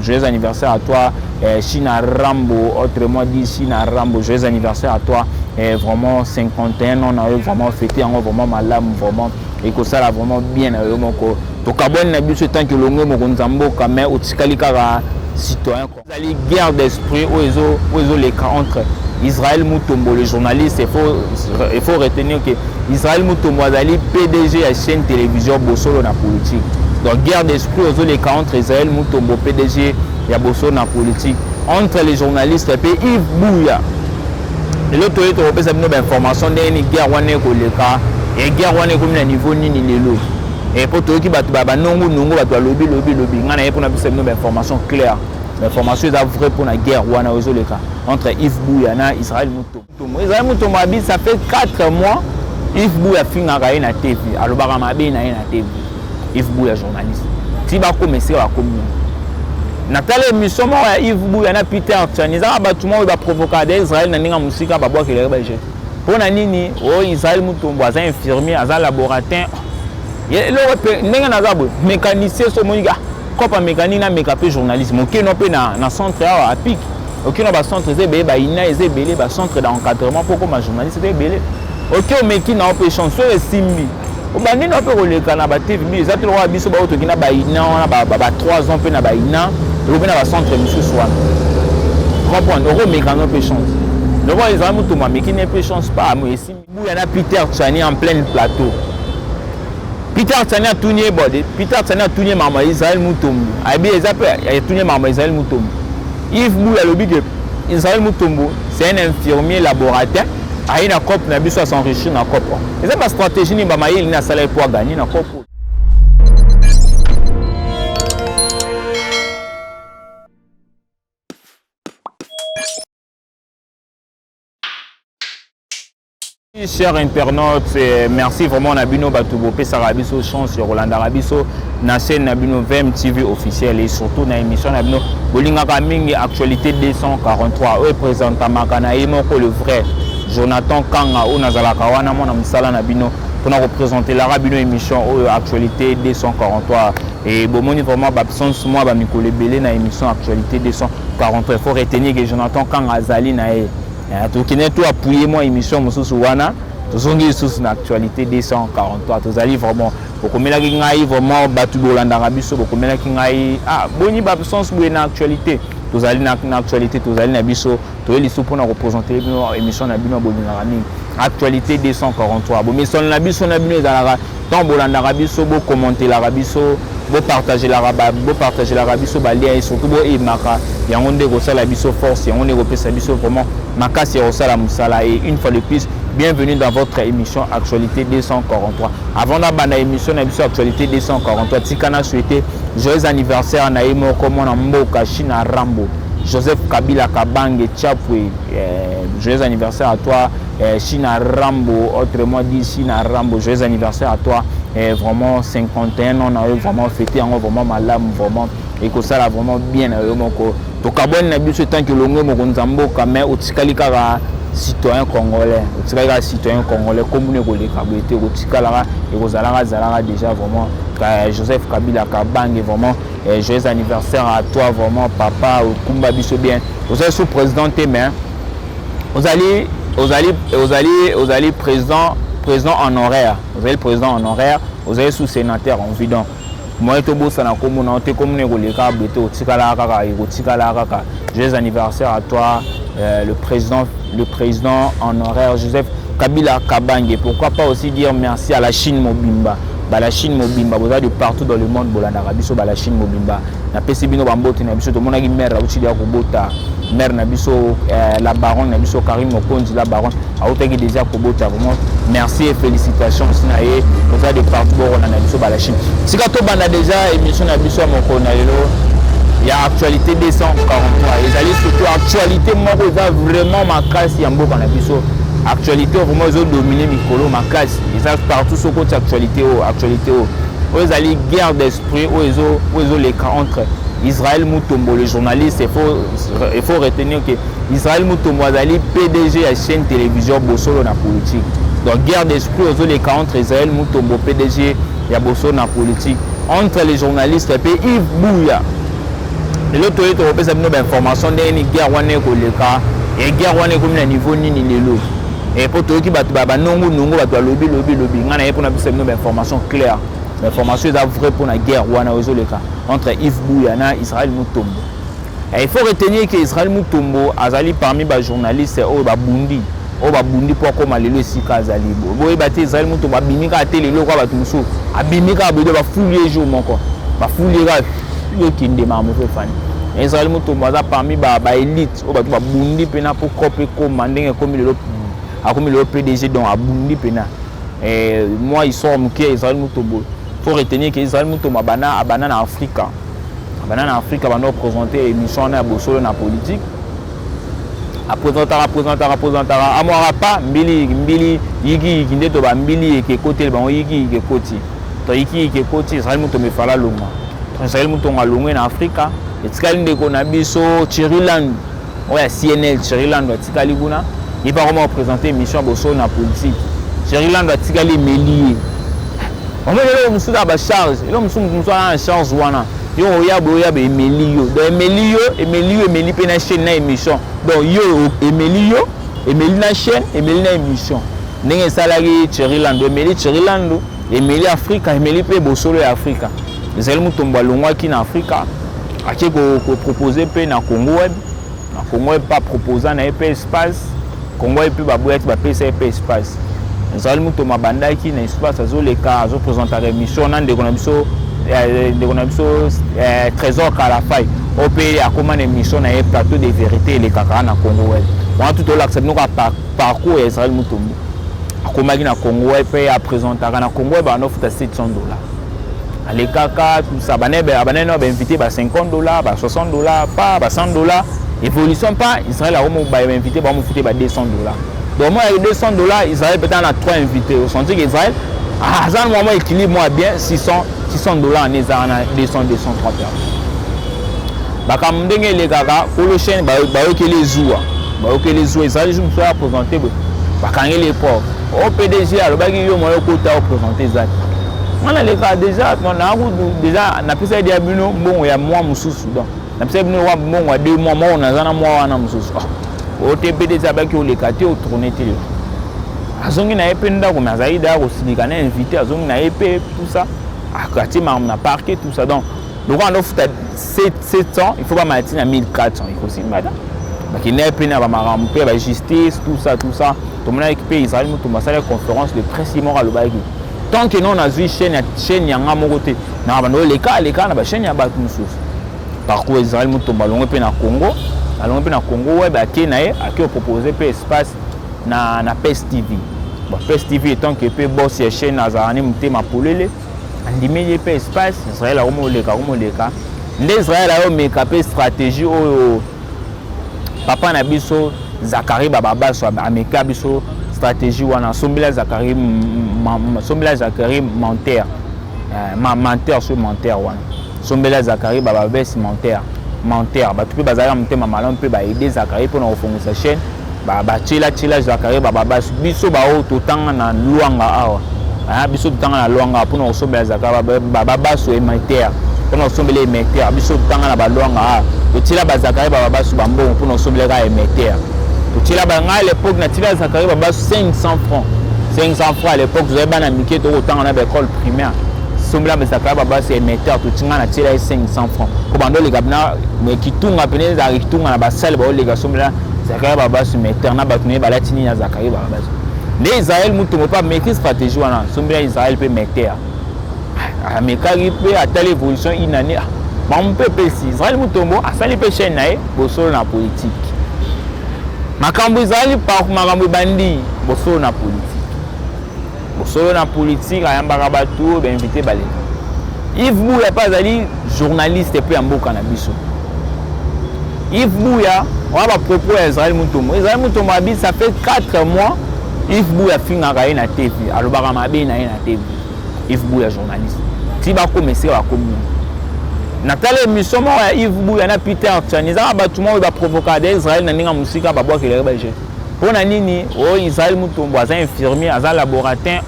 joyeux anniversaire à toi, China Rambo, autrement dit China Rambo, joyeux anniversaire à toi, vraiment 51 ans, vraiment fêté, vraiment malade, vraiment, et que ça là vraiment bien, donc à bon nabiso tant que l'ongo mokonzambo quand même au tikalikara citoyen. Vous allez guerre d'esprit aux les cas entre Israël Moutombo, le journaliste, il faut retenir que Israël Moutombo est PDG à la chaîne télévision Bossolo na politique. Donc guerre d'esprit aux les cas entre Israël Moutombo, PDG et Bossolo na politique. Entre les journalistes et Yves Bouya. Et l'autre européen a une information d'une guerre les cas et guerre comme le niveau ni les et pour tout qui bat non lobby on a une information claire. L'information est vraie pour la guerre entre Yves Bouya et Israël Moutombo. Israël Moutombo, ça fait 4 mois Yves Bouya fin à la TV. Alors, il y a TV. Yves Bouya journaliste. Si vous commencez à communiquer. Nathalie émission Yves Bouya et Peter Tchani, tout le monde va provoquer Israël dans la musique à boire que les rebelles. Pour Nanini, Israël Moutombo, un infirmier, un laboratoire. Il y a un mécanicien, comme un mécanicien, un journaliste. Il y a un centre à pic. Il y a un centre de centre d'encadrement pour un journaliste. Ok, mais qui n'a pas de chance, c'est Simbi. On a dit que les Canadiens TV, ça te voit bien sur le qui n'a pas 3 ans, il y a un centre de soin. Comprendre, mais qui n'a pas de chance. Le roi Israël Moutombo, mais qui n'a pas de chance, pas. Il y a Peter Tchani en plein plateau. Peter Tchani a tourné Peter Tchani a tourné maman Israël Moutombo. Il a tourné maman Israël Moutombo. Yves Bouya le big Israël Moutombo, c'est un infirmier laboratoire. Il a cop na biso à s'enrichir na cop. Et c'est pas stratégie ni bamaye il n'a salaire pour gagner na cop. Chers internautes, merci vraiment Nabino Batoubo, Pessarabiso, chance sur Roland Arabiso, Nasen Nabino VM TV officiel et surtout na émission Nabino Bolinga Kaming actualité 243. Eux présentent Makana Imoko le vrai Jonathan Kanga ou Nazalaka wana mona msala Nabino pour représenter l'Arabino émission actualité 243 et bomoni vraiment absence moi ba mikole belé na émission actualité 243. Il faut retenir que Jonathan Kanga azali na tout qui n'est tout appuyer moi émission Moussou Wana, tout ce qui est sous l'actualité 243. Tout allez vraiment, pour que les gens vraiment battu Bolanda Rabiso, pour que les gens boni absence pour une actualité. Tout allez dans l'actualité, tout allez dans Biso, tout allez pour nous représenter l'émission Nabino Bolanda Rami. Actualité 243. Bon, mais son Nabiso Nabino Zalara, tant Bolanda Rabiso, beau commenter la Rabiso, beau partager la Rabiso, balia et surtout beau et Maka. Il y a un de Rosa la Biso force, il y a un de Rosa la Biso vraiment. Maka c'est Rosa la Moussala et une fois de plus, bienvenue dans votre émission Actualité 243. Avant d'abandonner l'émission Actualité 243, Tikana souhaité joyeux anniversaire à Naïmo Komona Mboka China Rambo, Joseph Kabila Kabange Tchapwe, joyeux anniversaire à toi China Rambo, autrement dit China Rambo, joyeux anniversaire à toi, vraiment 51 ans, on a vraiment fêté, vraiment malade, vraiment, et que ça là vraiment bien, donc à bon nabiso tant que l'ongo mokonzambo quand même au tikalikara citoyen congolais, au tikalikara citoyen congolais comme nous les kabete au tikalara et aux alara zalara déjà vraiment Joseph Kabila Kabange vraiment joyeux anniversaire à toi vraiment papa au kumba biso bien, vous êtes sous président mais vous allez président honoraire, vous allez président honoraire, vous allez sous sénateur en vidant. Moi, je joyeux anniversaire à toi, le président honoraire Joseph Kabila Kabange. Pourquoi pas aussi dire merci à la Chine Mobimba. La Chine Mobimba, vous avez de partout dans le monde, la Chine Mobimba. Na PCBino Bambote, na biso to mona ki mère uti dia kobota. Mère na biso la baronne na biso Karim Mokonzi la baronne. A otaki déjà kobota vraiment. Merci et félicitations aussi na ye. Vous avez de partout na biso la Chine. Si ka to banda déjà émission na biso moko na lelo. Il y a actualité 243. Ils allaient surtout actualité moi vraiment ma classe yamboka na biso. Actualité vraiment ils ont dominé Mikolo ma classe. Ils ont partout sur côté actualité ils allaient guerre d'esprit ils ont les cas entre Israël Moutombo le journaliste. Il faut retenir que Israël Moutombo est PDG à la chaîne télévision Bossolo na politique. Donc guerre d'esprit ils ont les cas entre Israël Moutombo PDG et Bossolo na politique entre les journalistes et Yves Bouya. Et l'autre est ça une information d'une guerre wana ko leka et guerre wana comme na niveau nini lelo. Et pour toi qui bat ba nongo bat lobby ngana e pour na bisa une information claire. L'information est vraie pour la guerre wana ozoleka entre Yves Buya na Israël Mutombo. Et il faut retenir que Israël Mutombo azali parmi les journalistes au babundi pour comme lelo sika azali bo. Boye bati Israël Mutombo abimika atelelo kwa batu musu abimika abodo ba fouiller jour moko. Ba fouiller yo kinde ma me fani. Israël Mutombo aza parmi ba élite au batu babundi pena pour copier commander comme lelo comme le PDG donc abundi pena. Et moi ils sont muke Israël Mutombo. Il faut retenir que Israël Mutombo abana en Afrique. Abana en Afrique va nous présenter émission na bosolo na politique. Représentera amora pas mbili yiki ndeto ba mbili ke côté ba yiki ke côté. To yiki ke côté Israël Mutombo fala longa. Israël Mutombo longa na Afrique. Etikali ndeko na biso Chiriland. Oya CNL Chiriland etikali kuna. Il va vraiment présenter émission bosolo na politique. Chiriland etikali melier. On va le monsieur à charge, le monsieur en charge wana. Yo oya be Emilio. Donc Emilio pe na chaîne na émission. Donc yo Emilio na chaîne, Emilio na émission. Ndenge salari Chiriland, Emilio Chiriland, Emilio Africa, Emilio pe bosolo ya Africa. Israël Mutombo longwa ki na Africa. Ake ko proposer pe na Congo web. Na Congo web pas proposer na EP espace. Congo web pe ba boya ba pesa EP espace. Israël Mutombo bandaki na espace azoleka azoprésenter l'émission na ndeko na biso Trésor Kalafai opé akoma na émission na plateau de vérité les kaka na Congo web. On tout l'accepter nous parcours Israël Mutombo. Akoma na Congo web pe a présenter na Congo web on offre $700. Les kaka tout ça banane no ba invité ba $50 ba $60 pas ba $100 évolution pas Israël a ba invité ba mo fouté ba $200. Donc moi avec $200 Israël peut-être en a 3 invités au senti qu'Israël ça moment équilibre moi bien $600 en ezana 200 3 personnes. Baka ndenge les kaka pour le chaîne ba ke les zoua Israël je me suis présenté baka les pauvres au PDG alobaki yo moyo kota présenter ça. Wana les gars déjà na pesa dia bino mbongo ya mois mususu donc na pesa bino wa mbongo wa 2 mois on a zana mois wana mususu. Au TPD zabaki au lekate au tourner télé. Azongi na épée ndako mais azaïda ko sinikana invité azongi na épée tout ça. Akati na parquet tout ça donc on offre 700 il faut pas mettre à 1400 il faut aussi madame. Parce qu'il n'est pas na ba marampe ba justice tout ça tout le monde équipé Israël Mutombo ça la conférence de presse imora lobaki. Tant que non a vu chaîne yanga mokote na ba no leka na ba chaîne ya ba mususu. Parcours Israël Mutombo longo pe na Congo. Alors on peut na Congo web à Kenae à qui proposer peu espace na PES TV. Bon PES TV étant que peu boss ya chaîne azarani mutema polele andimé peu espace Israël a omo leka Israël a meka pe stratégie o papa na biso Zakari baba so ameka biso stratégie wana sombela Zakari menteur sur menteur wana sombela Zakari baba bes menteur ba tu bazala mutema malon pe ba aider Zakari pour na refoncer chaîne ba chila Zakari baba biso ba o totanga na luanga awa biso totanga na luanga pour na resombela Zakari baba baso menteur pour na resombela menteur biso totanga na ba luanga a chila ba Zakari baba baso bambongo pour na resombela ka menteur to chila ba nga à l'époque na chila Zakari baba 500 francs à l'époque vous avez bana mike to totanga na école primaire sombela Zakari baba c'est menteur to tinga na chila 500 francs ko bando le gabna mais kitunga pene za kitunga na basale ba le gasombela Zakari baba su menteur na batune ba latini na Zakari baba ne Israël Mutombo pas maîtrise stratégie wana sombela Israël pe menteur a mekari pe atali évolution inane ba mpe pesi Israël Mutombo asali pe chaîne na bosolo na politique makambo Israël par makambo bandi bosolo na politique ayambaka bato ba invité balé Yves Buya pas ali journaliste pe mboka na biso Yves Buya on va propos à Israël Mutombo abi ça fait 4 mois Yves Buya finga ka na TV alobaka mabe na TV Yves Buya journaliste ti ba commencer ba komi na telle émission ya Yves Buya na Peter Tchaniza ba tout le monde va provoquer d'Israël na ninga musika ba boa ke le baje pona nini o Israël Mutombo aza infirmier aza laboratoire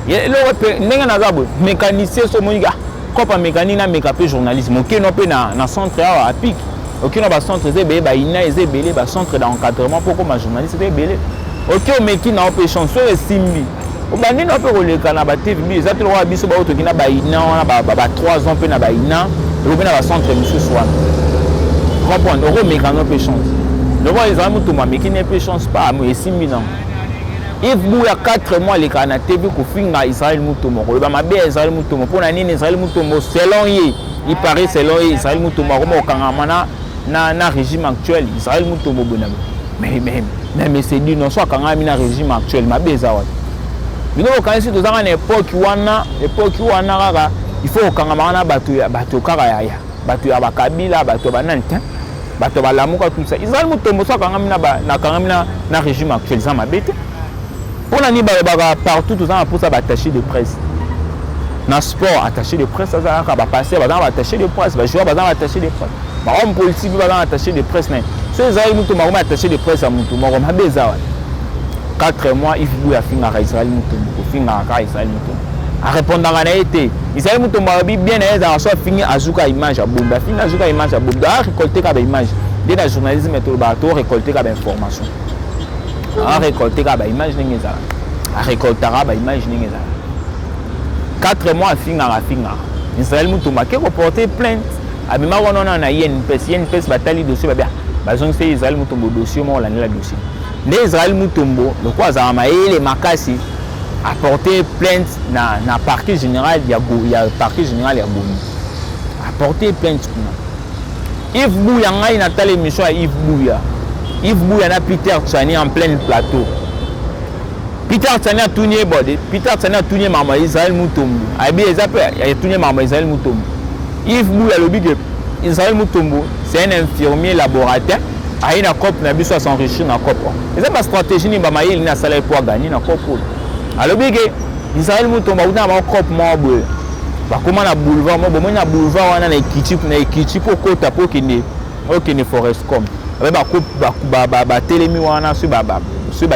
ye lo pe ninga na zabo mécanicien so monika copa mécanique na mécapé journalisme OK non pe na centre à pic OK non ba centre zébé ba ina ezébélé ba centre d'encadrement pour comme journaliste zébélé OK o meki na pe chanson et simbi o ba nini pe koleka na ba TV za telo wa biso ba otoki na ba ina na ba 3 ans pe na ba ina o pe na ba centre monsieur Swan comprendre o mécano pe chance le voit les amis tout ma meki ne pe chance pas mo simbi non If Bouya 4 mois les kana TV ko finga Israël Mutombo ko ba mabe Israël Mutombo pona nini Israël Mutombo selon ye il paraît selon ye Israël Mutombo ko kangama na régime actuel Israël Mutombo bonam mais c'est dit non soit kangama na régime actuel mabe zawa bino quand si tozanga na époque wana kaka il faut kangama na bato kaka ya bato ya bakabila bato bananta bato balamuka tout ça Israël Mutombo soit kangama na régime actuel ça mabe pour la niba partout tout ça pour ça attaché de presse na sport attaché de presse ça va passer va attaché de presse va jouer va attaché de presse ba homme politique va attaché de presse mais ceux Israël Mutombo va attaché de presse à Mutombo ma beza 4 mois il faut ya finga Israël Mutombo finga ka Israël Mutombo a répondre à na été Israël Mutombo bien à soit fini azuka image à bomba fini azuka image à bomba a récolter ka image dès la journalisme to ba to récolter ka information a récolter ba image ningi za a récolter ba image ningi za 4 mois finga Israël Mutombo qui reporter plainte a bima wona na INPS batali dossier ba bazon fait Israël Mutombo dossier mo la dossier né Israël Mutombo le quoi za maele makasi a porté plainte na parquet général ya parquet général ya Boni a porté plainte kuna Yves Bouya ngai na tale émission à Yves Bouya na Peter Tchani en plein plateau. Peter Tchani a tourné bodé. Peter Tchani a tourné maman Israël Mutombo. Abi ezape a tourné maman Israël Mutombo. Yves Bouya le big Israël Mutombo, c'est un infirmier laboratoire. A une cop na biso s'enrichir na cop. Et ça pas stratégie ni ba maïl na salaire pour gagner na cop. Alors big Israël Mutombo na ba cop mo boy. Ba comment na boulevard mo bo na boulevard wana na Ekiti pour kota pour kine. OK ne forest com. Ba telemi wana su ba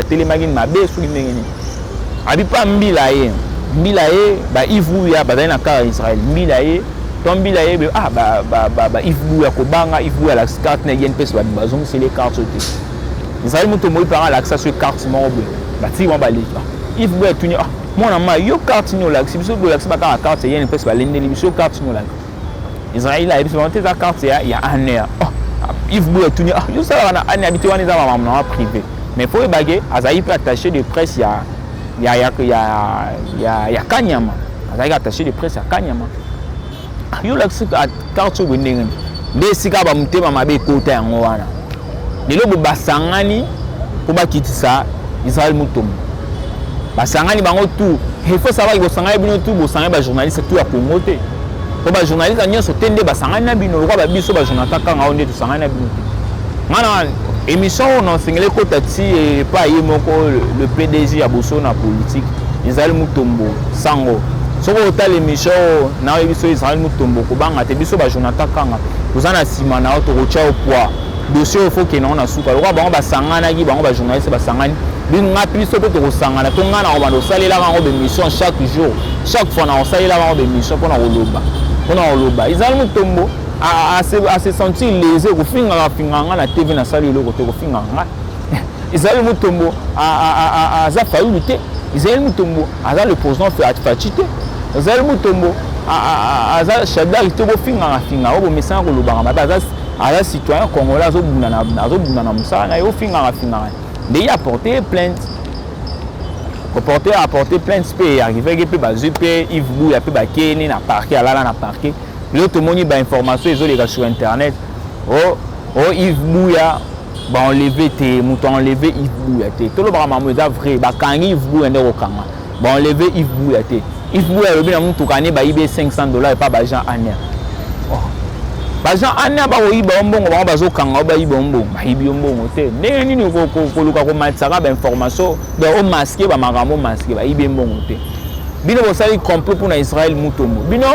telemagi mabe su ngeni abi pa mbila ye ba Ivu ya ba na ka Israël mbila ye tombila ye ba Ivu ya ko banga Ivu ya la carte na yen pes ba bazong c'est les cartes Israël Mutombo par l'accès sur carte mo ba ti mo ba li Ivu ya tuni mona ma yo carte no la biso do la ba carte yen pes ba lende biso carte no la Israël a biso monter ta carte ya aner Yves Bouya tuni yo ça wana ani habité wana za mama privé mais faut baguer azaï peut attaché de presse ya Kanyama azaï attaché de presse ya Kanyama yo la carte wendeng desika ba mutema mabe kota yango wana lelo basangani ko bakitisa Israël Mutombo basangani bango tout il faut savoir que basangani bino tout bosangani ba journaliste tout ya Congo te ko ba journaliste nyonso tende basangani na bino ko ba biso ba journaliste kanga onde to sangani na bino mana émission on singele ko tati et pas yemoko le PDG ya boso na politique Israël Mutombo sango soko ta l'émission na biso Israël Mutombo ko banga te biso ba journaliste kanga kozana sima na auto rocha au poids dossier il faut que na suka ko ba basangana gi bango ba journaliste basangani binga biso to ko sangana to ngana ko ba do salela bango be mission chaque jour chaque fois na salela bango be mission pour na oloba Israël Mutombo a se sentir lésé ko finga na TV na sali loko to ko finga Israël Mutombo a za failli te Israël Mutombo a le président Fatite Israël Mutombo a za Shadar to ko finga o message ko loba ma a citoyen congolais zo bunda na musa na yo finga mais il a porté plainte apporter plainte peut arriver que peut bazuper Yves Bouya peut bakeni na parquet alala na parquet l'autre moni ba information ils ont les sur internet Yves Bouya ba enlever te muto enlever Yves Bouya te to lo ba mamu za vrai ba kangi Yves Bouya ndeko kanga ba enlever Yves Bouya te Yves Bouya lobi na muto kane ba ibe $500 et pas ba Jean Ania Bajan anya ba oyiba mbongo ba bazo kanga ba yiba mbongo ba yibi mbongo te ndenge nini ko luka ko matsaka ba information de o masquer ba makambo masquer ba yibi mbongo te bino bo sali complot pour na Israël Mutombo bino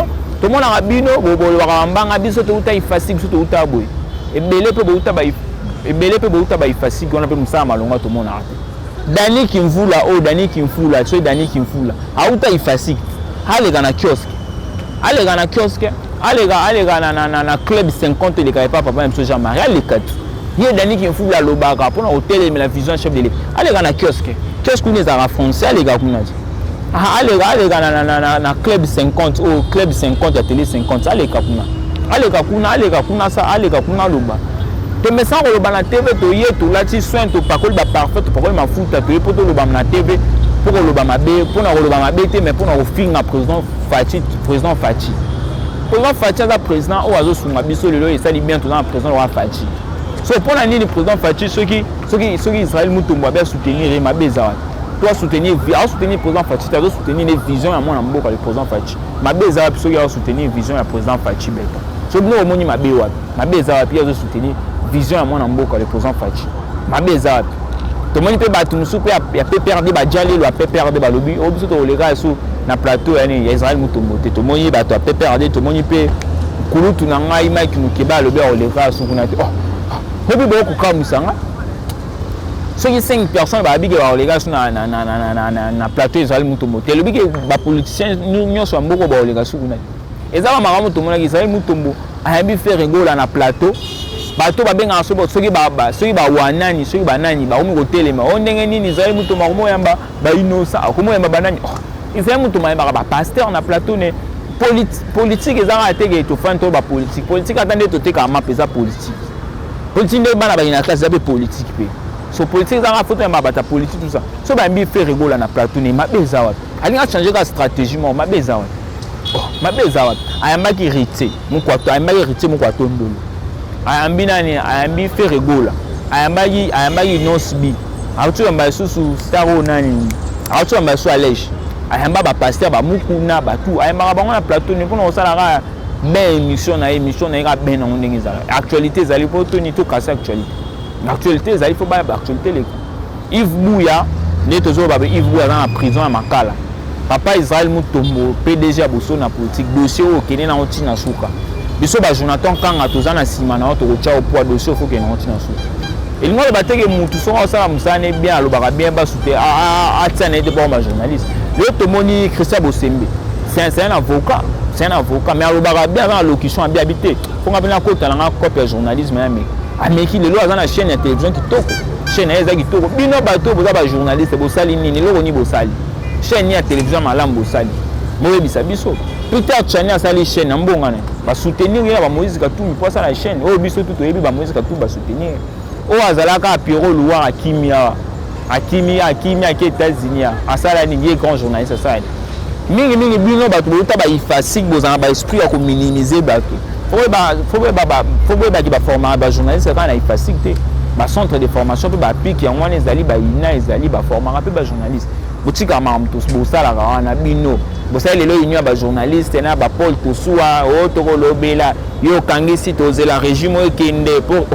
to mona ga bino bo ba mbanga biso to uta ifasi biso to uta boy ebele pe bo uta ba ifasi ko na pe musama malonga to mona ate Dani Kimvula so Dani Kimvula a uta ifasi hale kana kiosk allez dans kiosque, allez na club 50 les pas papa même Jean-Marie, allez quatre. Il y a des qui font la lobaga pour l'hôtel mais la vision chef de l'île. Allez dans kiosque. Kiosque nous à français, allez gars allez na club 50 ou club 50 à télé 50, allez kakuna. Allez kakuna ça, allez kakuna loba. Te me sans loba na TV to yé to là ti soin to pas ba parfait to pas ma futa to pour to loba na TV pour loba mabe pour na loba mabe te mais pour na finir président Fati président Fati la président o azo sunga biso lelo et ça dit bien tout dans président wa Fati. So pour na ni le président Fati ceux qui Israël Mutombo ba soutenir mabe za. Toi soutenir président Fati, tu dois soutenir les visions à mon ambo le président Fati. Mabe za biso ya soutenir vision ya président Fati beta. So no omoni mabe wa. Mabe za pia zo soutenir vision à mon ambo le président Fati. Mabe za tout le monde peut battre nous souper ya peut perdre ba dialé lo peut perdre ba lobby o biso to les gars sur na plateau ya Israël Mutombo te to moni ba to peut perdre to moni pe kulutu na ngai Mike Mukeba lobby o les gars sur kuna te oh obi bo ko kamusanga ceux qui 5 personnes ba bigi ba les gars sur na plateau Israël Mutombo te lobby ba politiciens nous so mboko ba les gars sur kuna ezaba maramu to mona Israël Mutombo a bien faire rigola na plateau bato babenga sobo soki ba wanani soki ba nani ba omi kotelema o ndenge nini Israël Mutombo ko moyamba ba innocent ko moyamba banani Israël Mutombo ba pasteur na plateau ne politique ezanga teke to fanto ba politique attendez to teka ma pesa politique ne bana ba ina classe ba politique pe so politique ezanga foto ba ta politique tout ça so ba mbi faire rigola na plateau ne ma beza wa alinga changer ka stratégie mo ma beza wa ma beza wa ayamba ki rite mo kwato ayamba ki rite mo kwato ndolo ayambi nani ayambi fait rigola ayambi nosbi autu amba susu staro nani autu amba su alège ayamba ba pasteur ba mukuna ba tout ayamba ba ngona plateau ni pona osala ka ben émission na ka ben na ndenge za actualité zali po to ni to kasa actualité zali faut ba actualité le Yves Bouya ne tozo ba Yves Bouya dans la prison à Makala papa Israël Mutombo PDG a bosso na politique dossier o kene na otina suka biso ba Jonathan Kanga tozana sima na to kocha au poids dossier faut que na otina suka il ngole bateke mutu so osala musane bien alobaka bien ba souté a tsane de bon journaliste le tomoni Christian Bosembe c'est un avocat mais alobaka bien dans locution bien habité faut ngapena ko talanga copie journalisme ya ameki lelo azana chaîne ya télévision kitoko chaîne ya kitoko bino bato boza ba journaliste bosali nini lelo ni bosali chaîne ya télévision malamu bosali moye bisabiso Peter Chani asali chaîne na mbongana ba soutenir ya ba Moïse Katumbi pour ça la chaîne o biso tout oyebi ba Moïse Katumbi ba soutenir o azalaka Pierrot Louwa Akimi ki États-Unis asala ni ye grand journaliste ça mingi bino bato bota ba ifasik bozana ba esprit ya ko minimiser bato faut ba ki ba former ba journaliste quand na ifasik te ba centre de formation pe ba pique ya ngwana ezali ba ina ezali ba former pe ba journaliste botika mam tous bosala wana bino bosala lelo union ba journaliste na ba Paul Tosua o to kolobela yo kangisi tozela régime ekende pour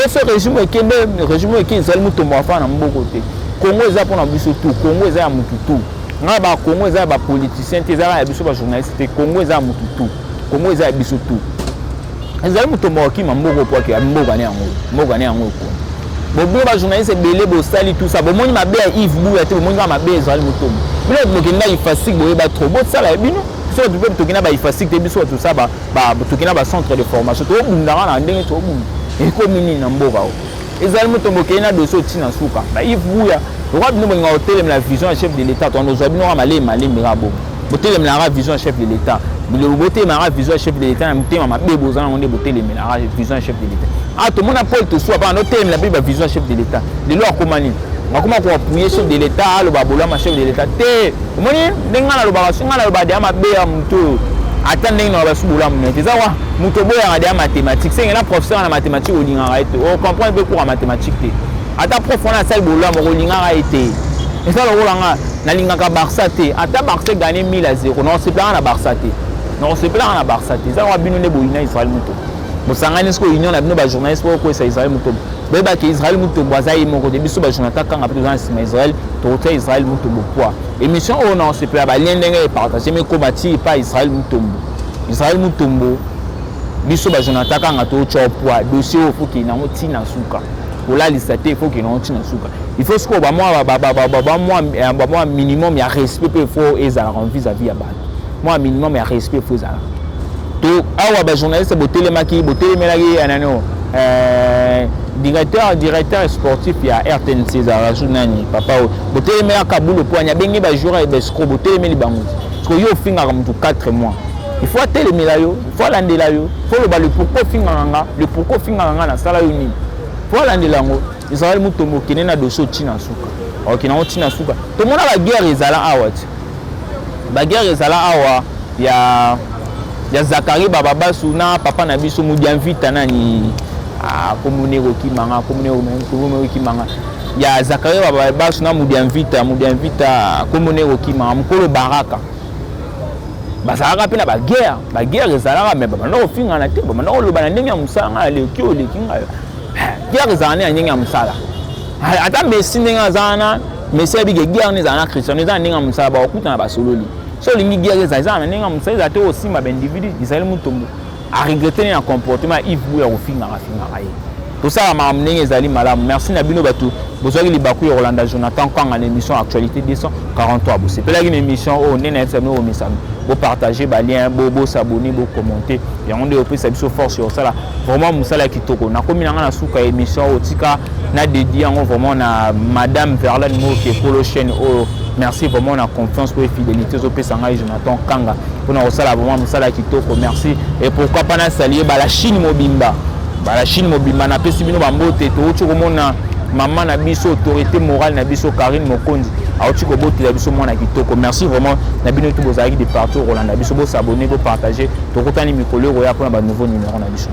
ce régime ekende Israël Mutombo afa na mboko te Congo eza pona biso tout Congo eza ya mutu tout nga ba Congo eza ba politicien te eza ya biso ba journaliste te Congo eza ya mutu tout Congo eza ya biso tout Israël Mutombo akima mboko po ke mboko ne yango ko bobo ba journaliste belé bo sali tout ça bomoni mabe ya Yves Bouya te bomoni mabe Israël Mutombo bino bokenda ifasik boye ba trop bo sala bino so tu peux tokina ba ifasik te biso tout ça ba tokina ba centre de formation to bundanga na ndenge to bundu et comme ni na mboka o Israël Mutombo kena dossier tina suka ba Yves Bouya roi bino nga hotel la vision chef de l'état to nos bino malé mirabo botel la vision chef de l'état le boté ma vision chef de l'état na mtema mabe bozana onde botel la vision chef de l'état ah tout le monde a Paul to soit pas noter la bible vision chef de l'état de loi komani makoma ko appuyer chef de l'état le babola ma chef de l'état te moni ndengana lo ba singa lo ba de mabe ya mtu attending na basubula munete zawa muto boya ngade mathématiques c'est un professeur en mathématiques au lingara ete on comprend peu cours en mathématiques te ata prof na salle bola mo lingara ete et ça lo langa na lingaka Barça te ata Barça gagner 1000 à 0 non c'est pas na Barça te non c'est pas na Barça te zawa binu ne boyina Israël Mutombo bosangani sko union na bino ba journaliste ko sa Israël Mutombo beba ke Israël Mutombo azayi moko de biso ba Jonathan Kanga président sima Israël to Israël Mutombo poa émission on non c'est pas ba lien ndenge partager mais combattre pas Israël Mutombo biso ba Jonathan Kanga to poa dossier au faut qu'il na otina suka ola lisate faut qu'il na otina suka il faut ce ba moi minimum ya respect pe faut ezala en vis-à-vis ya ba moi minimum ya respect faut ça to awa ba journaliste botelemaki botelemelaki anano directeur sportif ya RTNC za nani papa botelemela kabulo po nya bengi ba joueur et escroc botelemeli bango parce que yo finga comme 4 mois il faut telemela yo il faut landela yo faut le pourquoi finga nga na sala yo ni faut landela ngo Israël mutombo kenena doso tina suka ok na tina suka to mona ba guerre ezala awa ba guerre ezala awa ya Zakari baba suna papa na biso mudianvita nani komunero kimanga ya Zakari baba suna mudianvita komunero kimanga mukolo baraka bazalaka pe na ba guerre ezalaka me baba no finga na te baba no loba na ndenge ya musala le kyo le kinga guerre ezalana ya ndenge ya musala ata Messi ndenge azana Messi bi guerre ne ezalana Cristiano ezalana ndenge ya musala ba okuta na basololi so lingi guerre ezalana ndenge ya musala ezate aussi ma individu Israël mutombo a regretter un comportement Yves Bouya au finga ye tout ça ma ndenge ezali malamu merci na bino bato bozwaki libaku ya Rolanda Jonathan Kanga na émission actualité 243 bo sepelaki une émission o nenaetsano o misano bo partager ba lien bo s'abonner bo commenter et on est au plus ça force sur ça là vraiment musala kitoko na komi na suka émission o tika na dédié en vraiment na madame Verlaine Mo qui est polo chaîne o merci vraiment na confiance pour fidélité au pesanga Jonathan Kanga pour na osala vraiment musala kitoko merci et pourquoi pas na saluer ba la Chine mobimba na pesi bino ba mbote to ocho komona maman na biso autorité morale na biso Karine Mokonzi auchi ko bote na biso mwana kitoko merci vraiment na bino tout bozaki de partout Rolanda biso bo s'abonner bo partager to kotani mikolo roya pour na ba nouveau numéro na biso